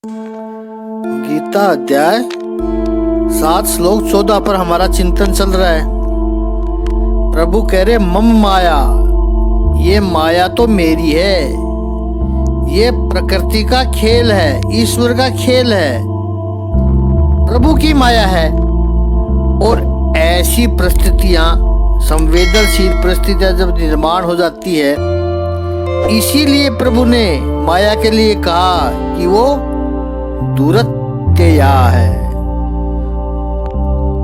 गीता अध्याय 7 श्लोक 14 पर हमारा चिंतन चल रहा है। प्रभु कह रहे मम माया, ये माया तो मेरी है, ये प्रकृति का खेल है, ईश्वर का खेल है, प्रभु की माया है। और ऐसी परिस्थितियां, संवेदनशील परिस्थितियां जब निर्माण हो जाती है, इसीलिए प्रभु ने माया के लिए कहा कि वो दुरत्यया है,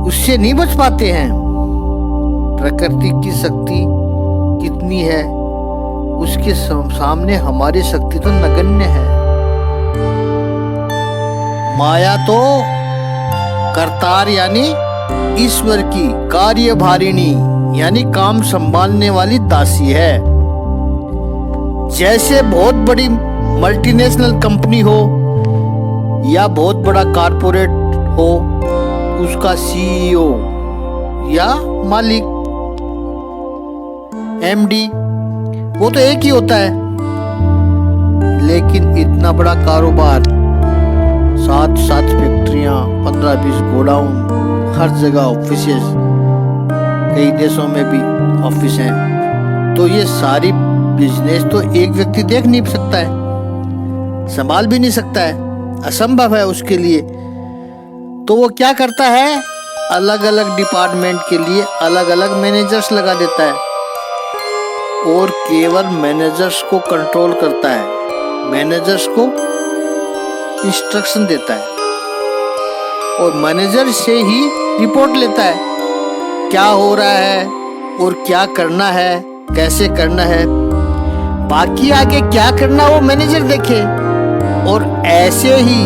उससे नहीं बच पाते हैं। प्रकृति की शक्ति कितनी है, उसके सामने हमारी शक्ति तो नगण्य है। माया तो करतार यानी ईश्वर की, कार्यभारिणी यानी काम संभालने वाली दासी है। जैसे बहुत बड़ी मल्टीनेशनल कंपनी हो या बहुत बड़ा कारपोरेट हो, उसका सीईओ या मालिक, एमडी, वो तो एक ही होता है। लेकिन इतना बड़ा कारोबार, 7 फैक्ट्रियां, 15-20 गोडाउन, हर जगह ऑफिसेस, कई देशों में भी ऑफिस हैं, तो ये सारी बिजनेस तो एक व्यक्ति देख नहीं सकता है, संभाल भी नहीं सकता है, असंभव है उसके लिए। तो वो क्या करता है, अलग अलग डिपार्टमेंट के लिए अलग अलग मैनेजर्स लगा देता है और केवल मैनेजर्स को कंट्रोल करता है, मैनेजर्स को इंस्ट्रक्शन देता है और मैनेजर से ही रिपोर्ट लेता है क्या हो रहा है और क्या करना है, कैसे करना है। बाकी आगे क्या करना वो मैनेजर देखे, और ऐसे ही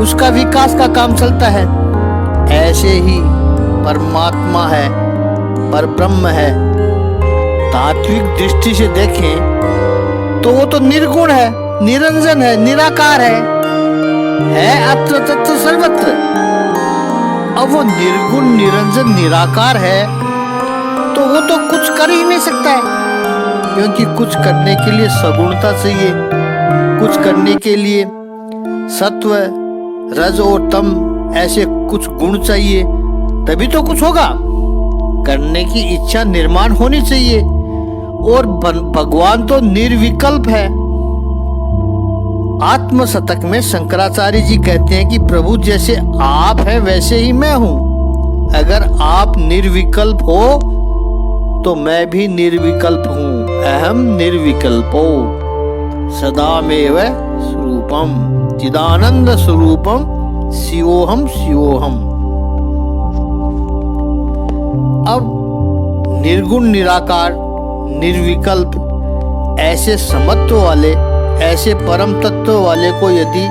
उसका विकास का काम चलता है। ऐसे ही परमात्मा है, परब्रह्म है। तात्विक दृष्टि से देखें तो वो तो निर्गुण है, निरंजन है, निराकार है अत्र तत्र सर्वत्र। अब वो निर्गुण, निरंजन, निराकार है तो वो तो कुछ कर ही नहीं सकता है, क्योंकि कुछ करने के लिए सगुणता चाहिए, कुछ करने के लिए सत्व, रज और तम ऐसे कुछ गुण चाहिए, तभी तो कुछ होगा। करने की इच्छा निर्माण होनी चाहिए। और भगवान तो निर्विकल्प है। आत्म शतक में शंकराचार्य जी कहते हैं कि प्रभु जैसे आप हैं वैसे ही मैं हूं। अगर आप निर्विकल्प हो तो मैं भी निर्विकल्प हूं। अहम निर्विकल्पो सदामेव स्वरूपम चिदानंद स्वरूपम शिवोहम शिवोहम। अब निर्गुण, निराकार, निर्विकल्प ऐसे समत्व वाले, ऐसे परम तत्व वाले को यदि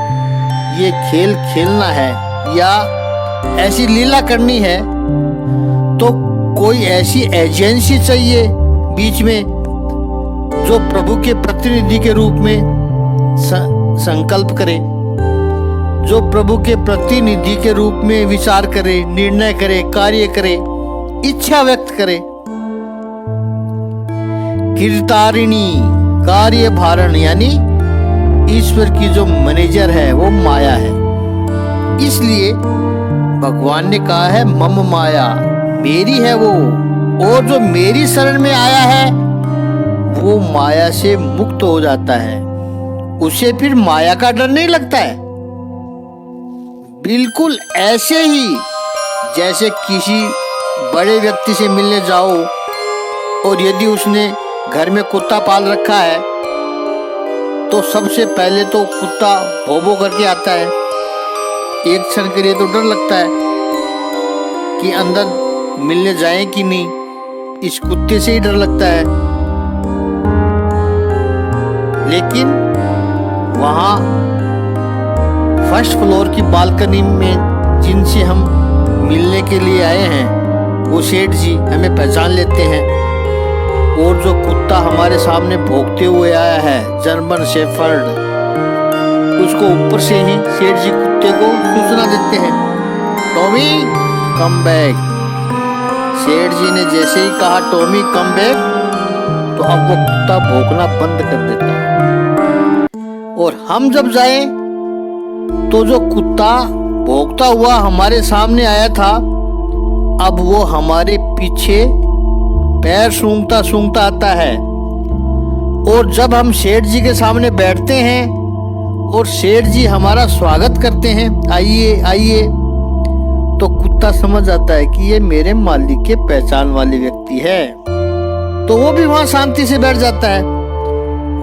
ये खेल खेलना है या ऐसी लीला करनी है तो कोई ऐसी एजेंसी चाहिए बीच में जो प्रभु के प्रतिनिधि के रूप में संकल्प करे, जो प्रभु के प्रतिनिधि के रूप में विचार करे, निर्णय करे, कार्य करे, इच्छा व्यक्त करे। कीर्तारिणी, कार्यभारण यानी ईश्वर की जो मैनेजर है वो माया है। इसलिए भगवान ने कहा है मम माया, मेरी है वो, और जो मेरी शरण में आया है वो माया से मुक्त हो जाता है, उसे फिर माया का डर नहीं लगता है। बिल्कुल ऐसे ही जैसे किसी बड़े व्यक्ति से मिलने जाओ और यदि उसने घर में कुत्ता पाल रखा है तो सबसे पहले तो कुत्ता भौं-भौं करके आता है। एक क्षण के लिए तो डर लगता है कि अंदर मिलने जाए कि नहीं, इस कुत्ते से ही डर लगता है। लेकिन वहाँ फर्स्ट फ्लोर की बालकनी में जिनसे हम मिलने के लिए आए हैं वो सेठ जी हमें पहचान लेते हैं, और जो कुत्ता हमारे सामने भौंकते हुए आया है, जर्मन शेफर्ड, उसको ऊपर से ही सेठ जी कुत्ते को सूचना देते हैं, टॉमी कम बैक। सेठ जी ने जैसे ही कहा टॉमी कम बैक, तो अब वो कुत्ता भौंकना बंद कर देता है। और हम जब जाएं तो जो कुत्ता भौंकता हुआ हमारे सामने आया था, अब वो हमारे पीछे पैर सूंघता सूंघता आता है। और जब हम सेठ जी के सामने बैठते हैं और सेठ जी हमारा स्वागत करते हैं, आइए आइए, तो कुत्ता समझ आता है कि ये मेरे मालिक के पहचान वाले व्यक्ति है, तो वो भी वहां शांति से बैठ जाता है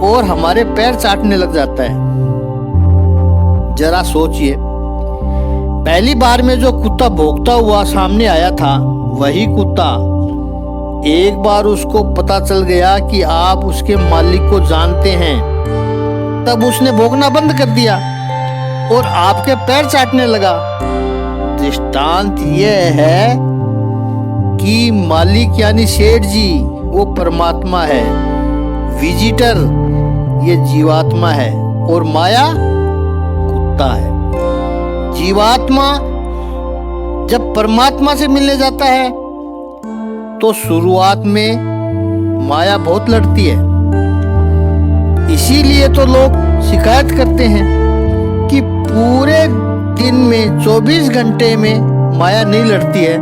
और हमारे पैर चाटने लग जाता है। जरा सोचिए, पहली बार में जो कुत्ता भौंकता हुआ सामने आया था, वही कुत्ता एक बार उसको पता चल गया कि आप उसके मालिक को जानते हैं, तब उसने भौंकना बंद कर दिया और आपके पैर चाटने लगा। दृष्टांत यह है कि मालिक यानी सेठ जी वो परमात्मा है, विजिटर ये जीवात्मा है और माया कुत्ता है। जीवात्मा जब परमात्मा से मिलने जाता है तो शुरुआत में माया बहुत लड़ती है। इसीलिए तो लोग शिकायत करते हैं कि पूरे दिन में 24 घंटे में माया नहीं लड़ती है,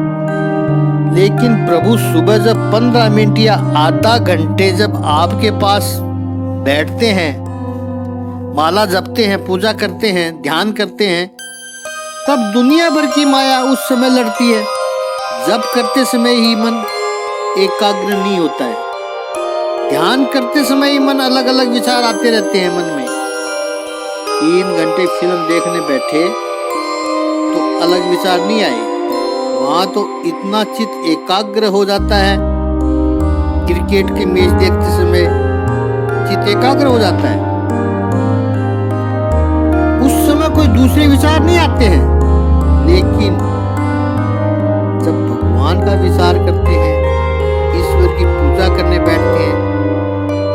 लेकिन प्रभु सुबह जब 15 मिनट या आधा घंटे जब आपके पास बैठते हैं, माला जपते हैं, पूजा करते हैं, ध्यान करते हैं, तब दुनिया भर की माया उस समय लड़ती है। जप करते समय ही मन एकाग्र नहीं होता है, ध्यान करते समय ही मन अलग अलग विचार आते रहते हैं मन में। 3 घंटे फिल्म देखने बैठे तो अलग विचार नहीं आए, वहां तो इतना चित्त एकाग्र हो जाता है। क्रिकेट के मैच देखते समय चित्त एकाग्र हो जाता है, उस समय कोई दूसरे विचार नहीं आते हैं। लेकिन जब भगवान का विचार करते हैं, ईश्वर की पूजा करने बैठते हैं,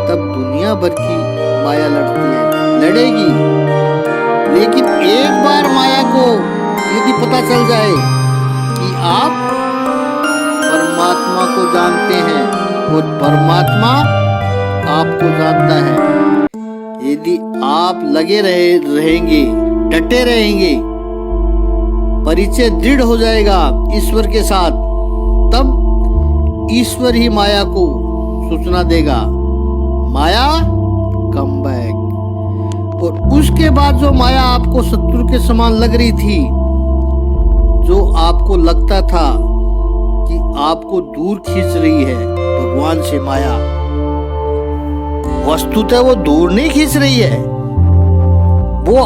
तब दुनिया भर की माया लड़ती है, लड़ेगी। लेकिन एक बार माया को यदि पता चल जाए कि आप परमात्मा को जानते हैं और परमात्मा आपको जानता है, यदि आप लगे रहेंगे, डटे रहेंगे, परिचय दृढ़ हो जाएगा ईश्वर के साथ, तब ईश्वर ही माया को सूचना देगा, माया कम बैक। और उसके बाद जो माया आपको शत्रु के समान लग रही थी, जो आपको लगता था कि आपको दूर खींच रही है भगवान से, माया वस्तुतः वो दूर नहीं खींच रही है, वो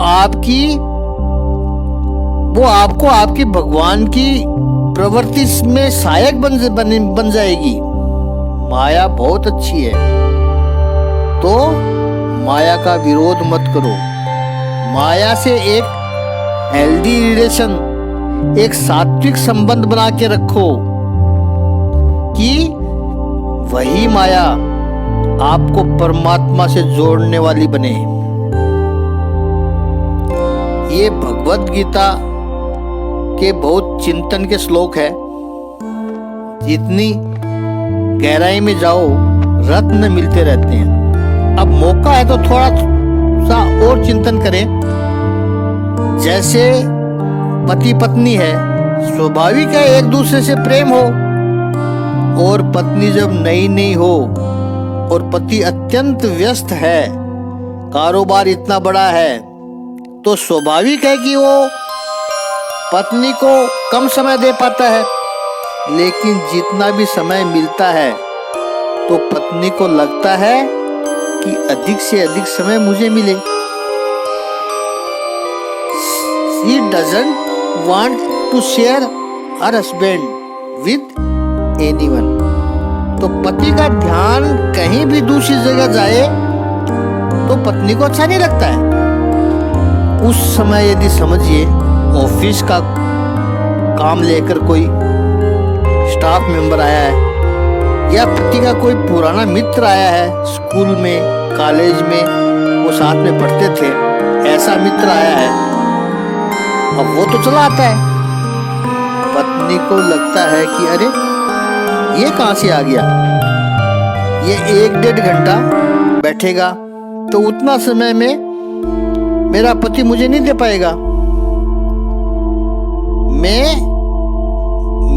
आपको आपके भगवान की प्रवृत्ति में सहायक बन जाएगी। माया बहुत अच्छी है, तो माया का विरोध मत करो। माया से एक हेल्दी रिलेशन, एक सात्विक संबंध बना के रखो कि वही माया आपको परमात्मा से जोड़ने वाली बने। ये भगवत गीता के बहुत चिंतन के श्लोक है। जितनी गहराई में जाओ रत्न मिलते रहते हैं। अब मौका है तो थोड़ा सा और चिंतन करें। जैसे पति पत्नी है, स्वाभाविक है एक दूसरे से प्रेम हो, और पत्नी जब नई हो और पति अत्यंत व्यस्त है, कारोबार इतना बड़ा है, तो स्वाभाविक है कि वो पत्नी को कम समय दे पाता है। लेकिन जितना भी समय मिलता है तो पत्नी को लगता है कि अधिक से अधिक समय मुझे मिले। She doesn't want to share her husband with anyone। तो पति का ध्यान कहीं भी दूसरी जगह जाए तो पत्नी को अच्छा नहीं लगता है। उस समय यदि समझिए ऑफिस का काम लेकर कोई स्टाफ मेंबर आया है, या पति का कोई पुराना मित्र आया है, स्कूल में कॉलेज में वो साथ में पढ़ते थे, ऐसा मित्र आया है, अब वो तो चला आता है। पत्नी को लगता है कि अरे ये कहाँ से आ गया, ये 1-1.5 घंटा बैठेगा तो उतना समय में मेरा पति मुझे नहीं दे पाएगा। मैं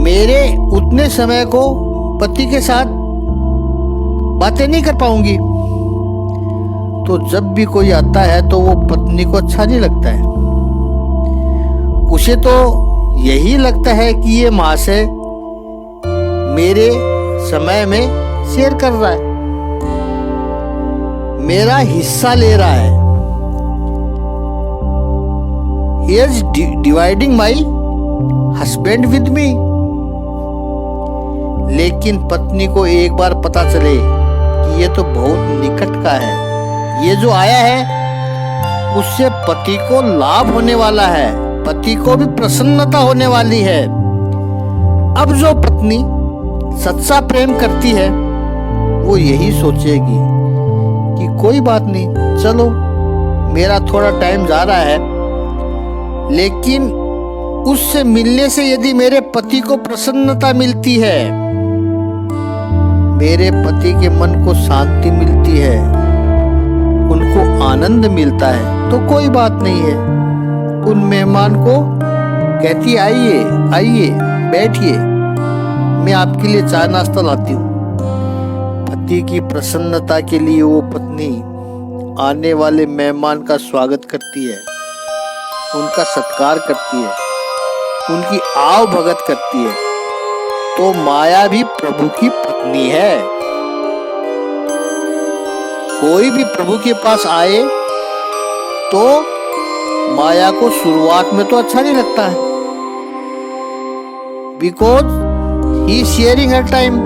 मेरे उतने समय को पति के साथ बातें नहीं कर पाऊंगी। तो जब भी कोई आता है तो वो पत्नी को अच्छा नहीं लगता है। उसे तो यही लगता है कि ये महाशय मेरे समय में शेयर कर रहा है, मेरा हिस्सा ले रहा है। He is dividing my husband with me। लेकिन पत्नी को एक बार पता चले कि ये तो बहुत निकट का है, ये जो आया है उससे पति को लाभ होने वाला है, पति को भी प्रसन्नता होने वाली है। अब जो पत्नी सच्चा प्रेम करती है वो यही सोचेगी कि कोई बात नहीं, चलो मेरा थोड़ा टाइम जा रहा है, लेकिन उससे मिलने से यदि मेरे पति को प्रसन्नता मिलती है, मेरे पति के मन को शांति मिलती है, उनको आनंद मिलता है, तो कोई बात नहीं है। उन मेहमान को कहती आइए आइए बैठिए, मैं आपके लिए चाय नाश्ता लाती हूँ। पति की प्रसन्नता के लिए वो पत्नी आने वाले मेहमान का स्वागत करती है, उनका सत्कार करती है, उनकी आव भगत करती है। तो माया भी प्रभु की पत्नी है। कोई भी प्रभु के पास आए तो माया को शुरुआत में तो अच्छा नहीं लगता है, because he sharing her time,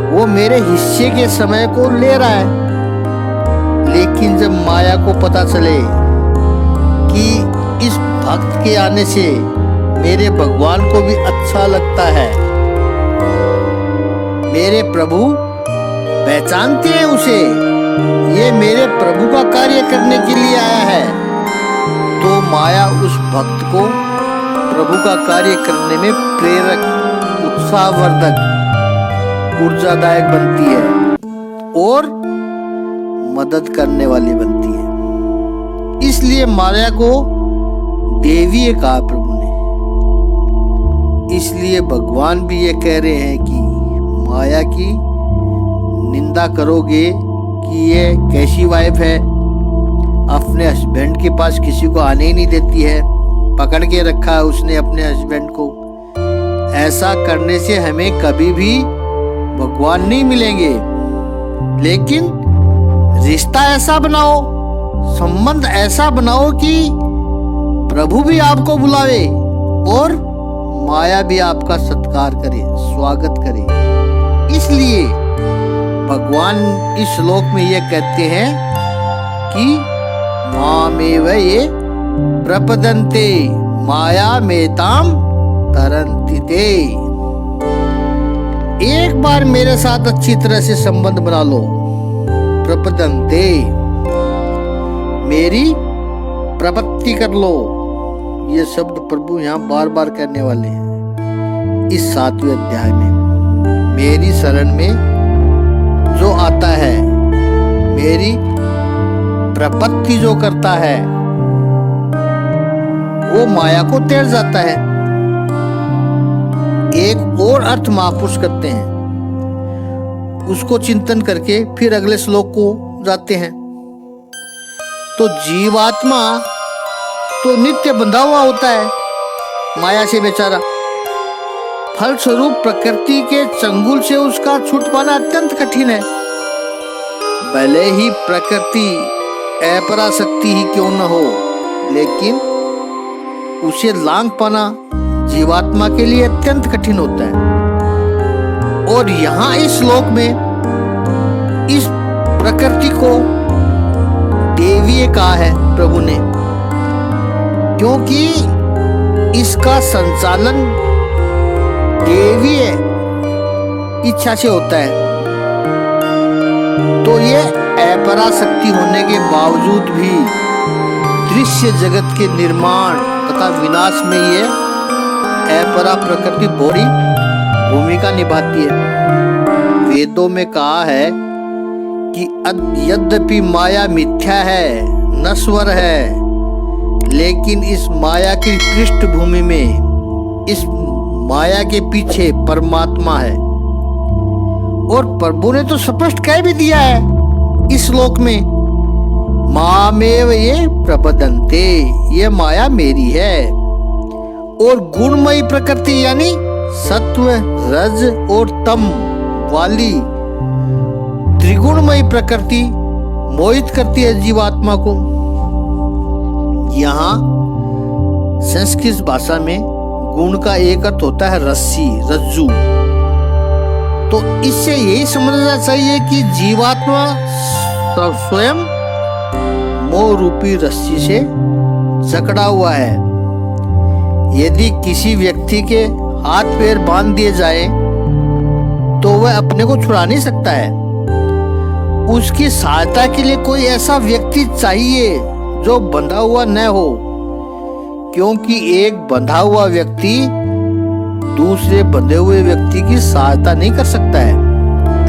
वो मेरे हिस्से के समय को ले रहा है। लेकिन जब माया को पता चले कि इस भक्त के आने से मेरे भगवान को भी अच्छा लगता है, मेरे प्रभु पहचानते हैं उसे, ये मेरे प्रभु का कार्य करने के लिए आया है, तो माया उस भक्त को प्रभु का कार्य करने में प्रेरक, उत्साहवर्धक, ऊर्जादायक बनती है और मदद करने वाली बनती है। इसलिए माया को देवीय कहा प्रभु ने। इसलिए भगवान भी ये कह रहे हैं कि माया की निंदा करोगे कि ये कैसी वाइफ है, अपने हस्बैंड के पास किसी को आने ही नहीं देती है, पकड़ के रखा है उसने अपने हस्बैंड को। ऐसा करने से हमें कभी भी भगवान नहीं मिलेंगे। लेकिन रिश्ता ऐसा बनाओ, संबंध ऐसा बनाओ कि प्रभु भी आपको बुलावे और माया भी आपका सत्कार करे, स्वागत करे। इसलिए भगवान इस श्लोक में ये कहते हैं कि मामेव ये प्रपदन्ते माया मेताम तरन्ति ते। एक बार मेरे साथ अच्छी तरह से संबंध बना लो। प्रपदन्ते, मेरी प्रपत्ति कर लो। ये शब्द प्रभु यहाँ बार बार कहने वाले हैं इस 7वें अध्याय में। मेरी शरण में जो आता है, मेरी प्रपत्ति जो करता है, वो माया को तैर जाता है। एक और अर्थ महापुरुष करते हैं, उसको चिंतन करके फिर अगले श्लोक को जाते हैं। तो जीवात्मा तो नित्य बंधा हुआ होता है माया से बेचारा। फलस्वरूप प्रकृति के चंगुल से उसका छूट पाना अत्यंत कठिन है। भले ही प्रकृति अपराशक्ति ही क्यों न हो, लेकिन उसे लांघ पाना जीवात्मा के लिए अत्यंत कठिन होता है। और यहाँ इस श्लोक में इस प्रकृति को देवीय कहा है प्रभु ने, क्योंकि इसका संचालन देवीय इच्छा से होता है। तो ये अपराशक्ति होने के बावजूद भी दृश्य जगत के निर्माण तथा विनाश में ये अपरा प्रकृति बड़ी भूमिका निभाती है। वेदों में कहा है कि यद्यपि माया मिथ्या है, नश्वर है, लेकिन इस माया की पृष्ठभूमि में, इस माया के पीछे परमात्मा है। और प्रभु ने तो स्पष्ट कह भी दिया है इस श्लोक में, मामेव ये प्रपदन्ते, ये माया मेरी है। और गुणमयी प्रकृति यानी सत्व, रज और तम वाली त्रिगुणमयी प्रकृति मोहित करती है जीवात्मा को। यहाँ संस्कृत भाषा में गुण का एक अर्थ होता है रस्सी, रज्जू। तो इससे यही समझना चाहिए कि जीवात्मा स्वयं मोह रूपी रस्सी से जकड़ा हुआ है। यदि किसी व्यक्ति के हाथ पैर बांध दिए जाए तो वह अपने को छुड़ा नहीं सकता है। उसकी सहायता के लिए कोई ऐसा व्यक्ति चाहिए जो बंधा हुआ न हो, क्योंकि एक बंधा हुआ व्यक्ति दूसरे बंधे हुए व्यक्ति की सहायता नहीं कर सकता है।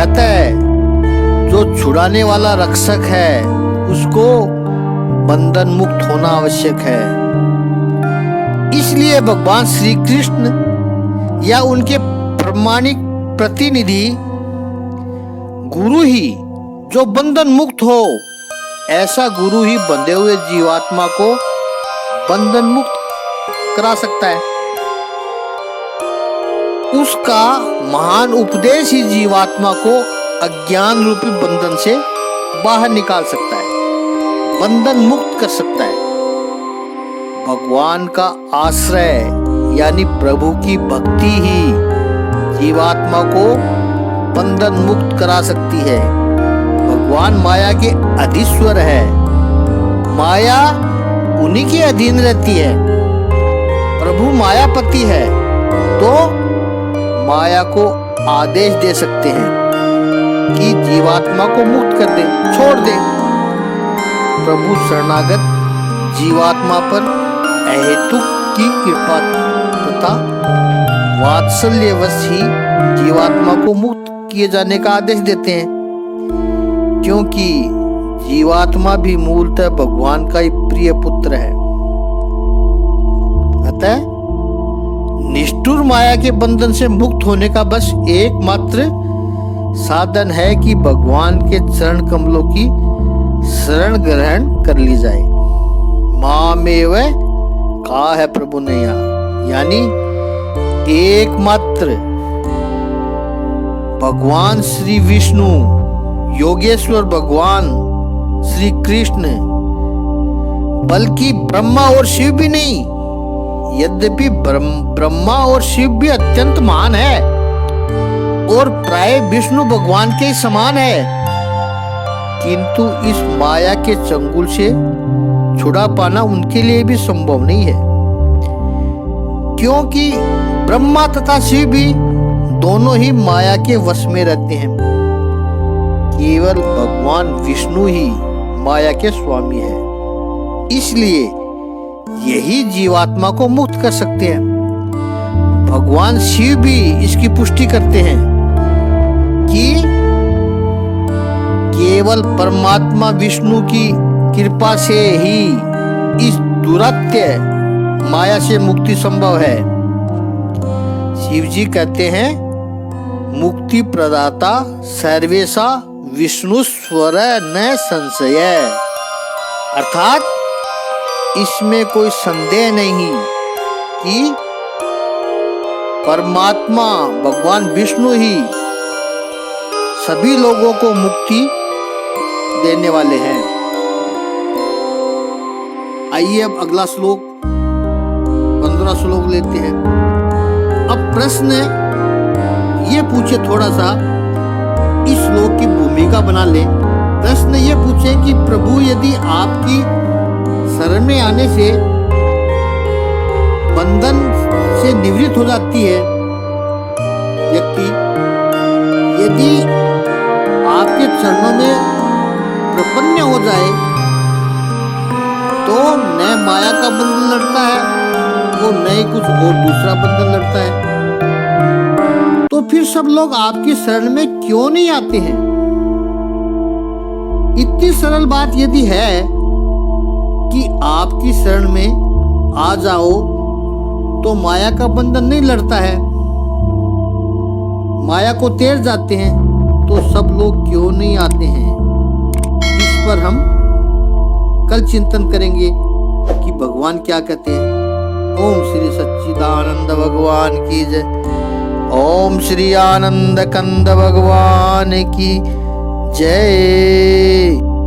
अतः जो छुड़ाने वाला रक्षक है उसको बंधन मुक्त होना आवश्यक है। इसलिए भगवान श्री कृष्ण या उनके प्रामाणिक प्रतिनिधि गुरु ही जो बंधन मुक्त हो, ऐसा गुरु ही बंधे हुए जीवात्मा को बंधन मुक्त करा सकता है। उसका महान उपदेश ही जीवात्मा को अज्ञान रूपी बंधन से बाहर निकाल सकता है, बंधन मुक्त कर सकता है। भगवान का आश्रय यानी प्रभु की भक्ति ही जीवात्मा को बंधन मुक्त करा सकती है। भगवान माया के अधीश्वर है, माया उन्हीं के अधीन रहती है। प्रभु मायापति है, तो माया को आदेश दे सकते हैं कि जीवात्मा को मुक्त कर दे, छोड़ दे। प्रभु शरणागत जीवात्मा पर अहेतुक की कृपा तथा वात्सल्यवश ही जीवात्मा को मुक्त किए जाने का आदेश देते हैं, क्योंकि जीवात्मा भी मूलतः भगवान का ही प्रिय पुत्र है। अतः निष्ठुर माया के बंधन से मुक्त होने का बस एकमात्र साधन है कि भगवान के चरण कमलों की शरण ग्रहण कर ली जाए। मामेव कहा है प्रभु ने यहाँ, यानी एकमात्र भगवान श्री विष्णु, योगेश्वर भगवान श्री कृष्ण, बल्कि ब्रह्मा और शिव भी नहीं। यद्यपि ब्रह्मा और शिव भी अत्यंत महान है और प्राय विष्णु भगवान के समान है, किंतु इस माया के चंगुल से छुड़ा पाना उनके लिए भी संभव नहीं है, क्योंकि ब्रह्मा तथा शिव भी दोनों ही माया के वश में रहते हैं। केवल भगवान विष्णु ही माया के स्वामी है, इसलिए यही जीवात्मा को मुक्त कर सकते हैं। भगवान शिव भी इसकी पुष्टि करते हैं कि केवल परमात्मा विष्णु की कृपा से ही इस दुरात्य माया से मुक्ति संभव है। शिव जी कहते हैं, मुक्ति प्रदाता सर्वेशा विष्णु स्वर न संशय, अर्थात इसमें कोई संदेह नहीं कि परमात्मा भगवान विष्णु ही सभी लोगों को मुक्ति देने वाले हैं। आइए अब अगला श्लोक 15 श्लोक लेते हैं। अब प्रश्न ये पूछे, थोड़ा सा इस श्लोक की भूमिका बना ले। प्रश्न ये पूछे कि प्रभु यदि आपकी शरण में आने से बंधन से निवृत्त हो जाती है व्यक्ति, यदि आपके चरणों में प्रपन्न हो जाए तो न माया का बंधन लड़ता है और न ही कुछ और दूसरा बंधन लड़ता है, तो फिर सब लोग आपकी शरण में क्यों नहीं आते हैं? इतनी सरल बात यदि है कि आपकी शरण में आ जाओ तो माया का बंधन नहीं लड़ता है। माया को तेर जाते हैं तो सब लोग क्यों नहीं आते हैं। इस पर हम कल चिंतन करेंगे कि भगवान क्या कहते हैं। ओम श्री सच्चिदानंद भगवान की जय। ओम श्री आनंद कंद भगवान की जय।